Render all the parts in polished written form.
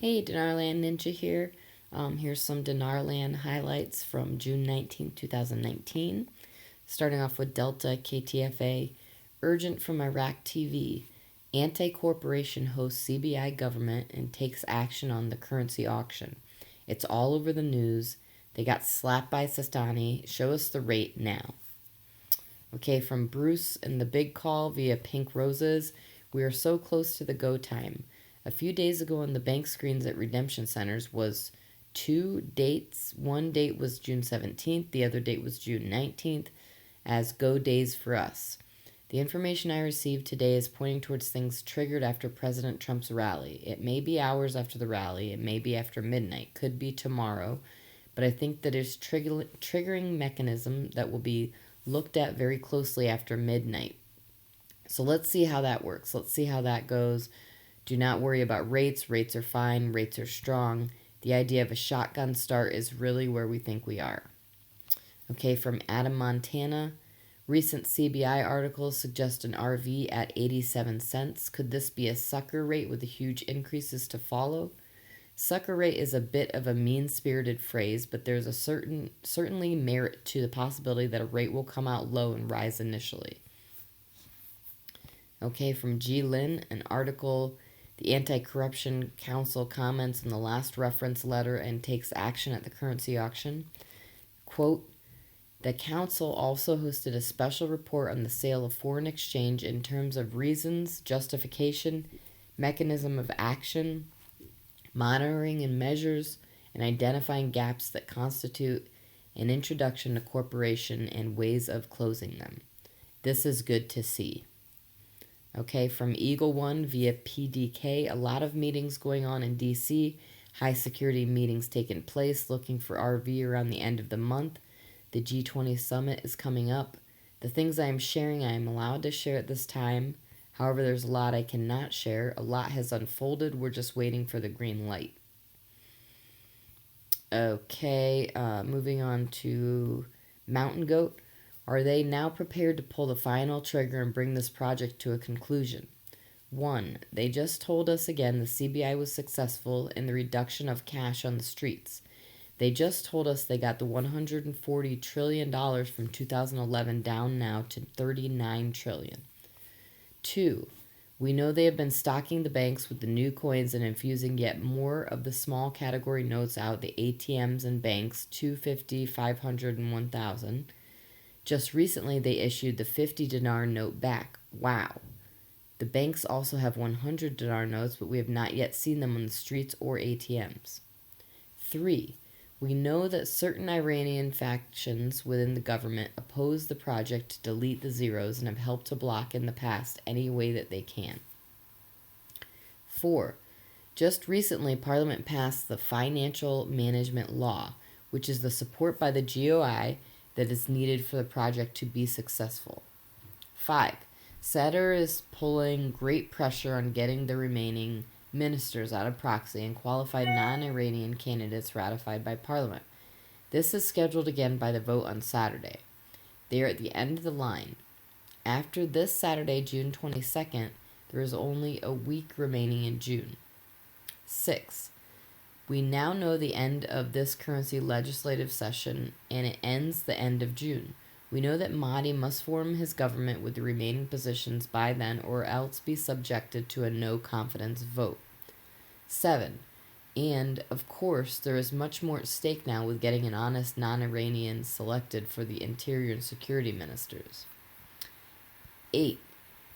Hey, Dinarland Ninja here. Here's some Dinarland highlights from June 19th, 2019. Starting off with Delta KTFA. Urgent from Iraq TV. Anti-corporation hosts CBI government and takes action on the currency auction. It's all over the news. They got slapped by Sistani. Show us the rate now. Okay, from Bruce and the Big Call via Pink Roses. We are so close to the go time. A few days ago on the bank screens at redemption centers was two dates. One date was June 17th, the other date was June 19th, as go days for us. The information I received today is pointing towards things triggered after President Trump's rally. It may be hours after the rally, it may be after midnight, could be tomorrow, but I think that it's triggering mechanism that will be looked at very closely after midnight. So let's see how that works. Let's see how that goes. Do not worry about rates. Rates are fine. Rates are strong. The idea of a shotgun start is really where we think we are. Okay, from Adam, Montana. Recent CBI articles suggest an RV at 87 cents. Could this be a sucker rate with the huge increases to follow? Sucker rate is a bit of a mean-spirited phrase, but there's a certainly merit to the possibility that a rate will come out low and rise initially. Okay, from G. Lin, an article, the Anti-Corruption Council comments on the last reference letter and takes action at the currency auction. Quote, the council also hosted a special report on the sale of foreign exchange in terms of reasons, justification, mechanism of action, monitoring and measures, and identifying gaps that constitute an introduction to corporation and ways of closing them. This is good to see. Okay, from Eagle One via PDK, a lot of meetings going on in DC, high security meetings taking place, looking for RV around the end of the month. The G20 summit is coming up. The things I am sharing, I am allowed to share at this time. However, there's a lot I cannot share. A lot has unfolded. We're just waiting for the green light. Okay, moving on to Mountain Goat. Are they now prepared to pull the final trigger and bring this project to a conclusion? 1. They just told us again the CBI was successful in the reduction of cash on the streets. They just told us they got the $140 trillion from 2011 down now to $39 trillion. 2. We know they have been stocking the banks with the new coins and infusing yet more of the small category notes out the ATMs and banks, 250, 500, and 1,000. Just recently, they issued the 50 dinar note back. Wow. The banks also have 100 dinar notes, but we have not yet seen them on the streets or ATMs. 3. We know that certain Iranian factions within the government oppose the project to delete the zeros and have helped to block in the past any way that they can. 4. Just recently, Parliament passed the Financial Management Law, which is the support by the GOI that is needed for the project to be successful. 5. Sadr is pulling great pressure on getting the remaining ministers out of proxy and qualified non-Iranian candidates ratified by Parliament. This is scheduled again by the vote on Saturday. They are at the end of the line. After this Saturday, June 22nd, there is only a week remaining in June. 6. We now know the end of this currency legislative session, and it ends the end of June. We know that Mahdi must form his government with the remaining positions by then or else be subjected to a no-confidence vote. 7. And, of course, there is much more at stake now with getting an honest non-Iranian selected for the Interior and Security Ministers. 8.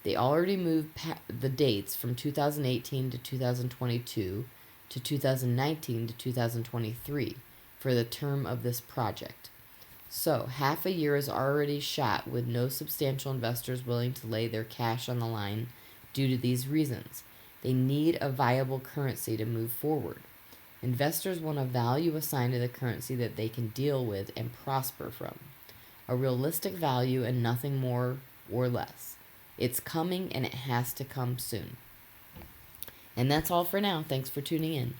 They already moved the dates from 2018 to 2022 to 2019 to 2023 for the term of this project. So, half a year is already shot with no substantial investors willing to lay their cash on the line due to these reasons. They need a viable currency to move forward. Investors want a value assigned to the currency that they can deal with and prosper from. A realistic value and nothing more or less. It's coming and it has to come soon. And that's all for now. Thanks for tuning in.